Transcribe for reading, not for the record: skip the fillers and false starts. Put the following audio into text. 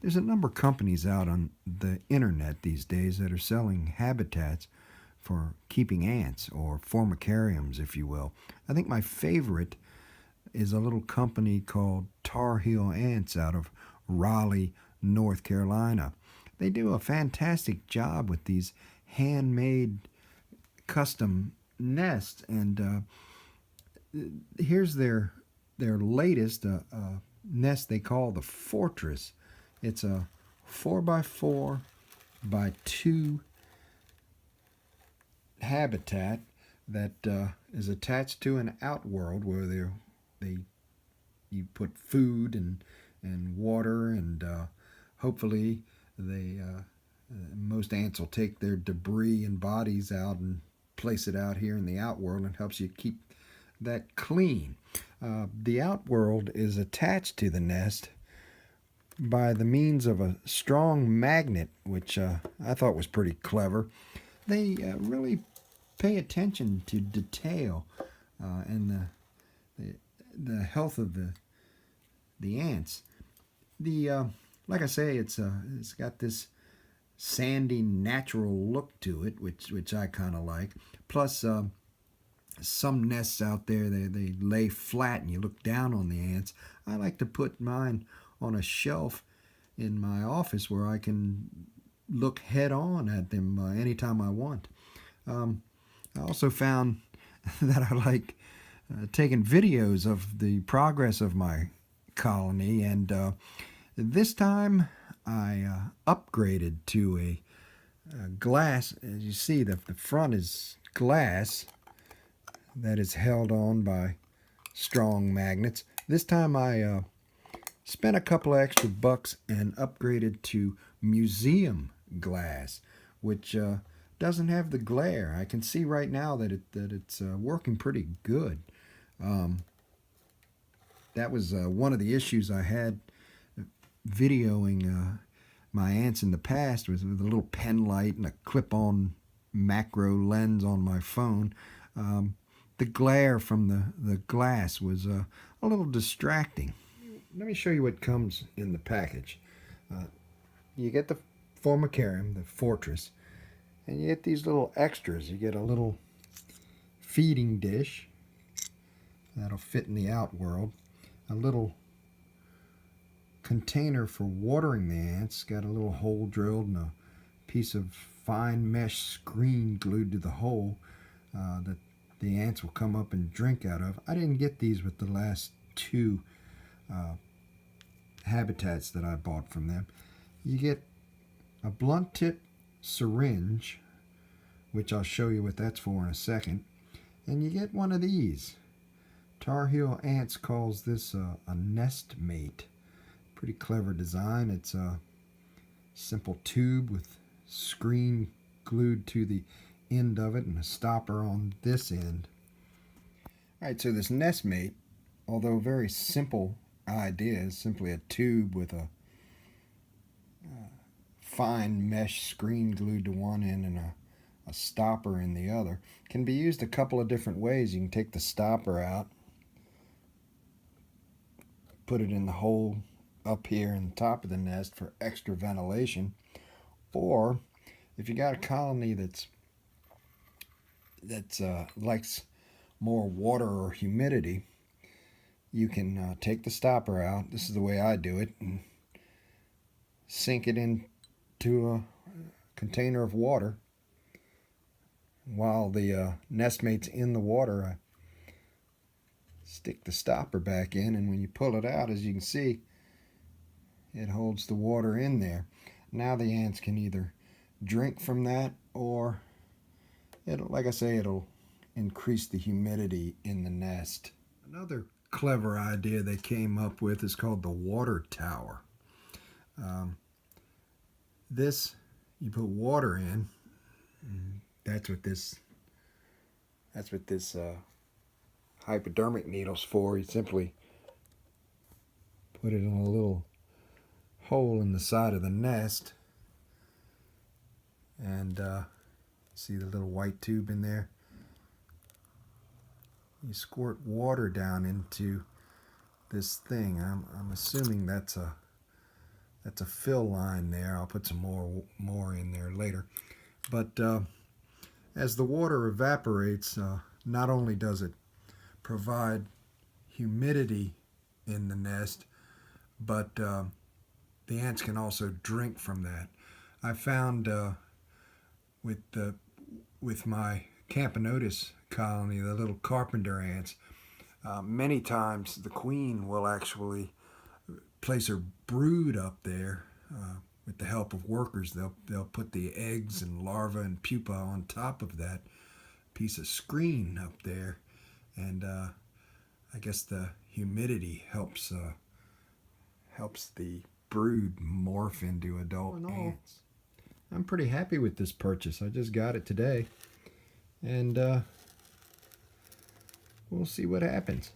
There's a number of companies out on the internet these days that are selling habitats for keeping ants, or formicariums, if you will. I think my favorite is a little company called Tar Heel Ants out of Raleigh, North Carolina. They do a fantastic job with these handmade custom nests, and here's their latest nest they call the Fortress. It's a 4x4 by 2 habitat that is attached to an outworld where they you put food and water, and hopefully they most ants will take their debris and bodies out and place it out here in the outworld, and helps you keep that clean. The outworld is attached to the nest by the means of a strong magnet, which I thought was pretty clever. They really pay attention to detail and the health of the ants. The like I say, it's got this sandy, natural look to it, which I kind of like. Plus, some nests out there they lay flat and you look down on the ants. I like to put mine on a shelf in my office where I can look head on at them anytime I want. I also found that I like taking videos of the progress of my colony, and this time I upgraded to a glass. As you see, the front is glass that is held on by strong magnets. This time I spent a couple of extra bucks and upgraded to museum glass, which doesn't have the glare. I can see right now that it's working pretty good. That was one of the issues I had videoing my ants in the past, was with a little pen light and a clip-on macro lens on my phone. The glare from the glass was a little distracting. Let me show you what comes in the package. You get the formicarium, the Fortress, and you get these little extras. You get a little feeding dish that'll fit in the outworld, a little container for watering the ants, got a little hole drilled and a piece of fine mesh screen glued to the hole that the ants will come up and drink out of. I didn't get these with the last 2 habitats that I bought from them. You get a blunt tip syringe, which I'll show you what that's for in a second, and you get one of these. Tar Heel Ants calls this a nest mate. Pretty clever design. It's a simple tube with screen glued to the end of it and a stopper on this end. Alright, so this nest mate, although very simple idea, is simply a tube with a fine mesh screen glued to one end and a stopper in the other. Can be used a couple of different ways. You can take the stopper out, put it in the hole up here in the top of the nest for extra ventilation, or if you got a colony that's likes more water or humidity, you can take the stopper out. This is the way I do it, and sink it into a container of water. While the nestmate's in the water, I stick the stopper back in, and when you pull it out, as you can see, it holds the water in there. Now the ants can either drink from that, or it'll, like I say, it'll increase the humidity in the nest. Another clever idea they came up with is called the water tower. This, you put water in. That's what this hypodermic needle's for. You simply put it in a little hole in the side of the nest, and see the little white tube in there. You squirt water down into this thing. I'm assuming that's a that's a fill line there. I'll put some more in there later. But as the water evaporates, not only does it provide humidity in the nest, but the ants can also drink from that. I found with my Camponotus colony, the little carpenter ants, many times the queen will actually place her brood up there. With the help of workers, they'll put the eggs and larvae and pupa on top of that piece of screen up there, and I guess the humidity helps the brood morph into adult ants. I'm pretty happy with this purchase. I just got it today, and we'll see what happens.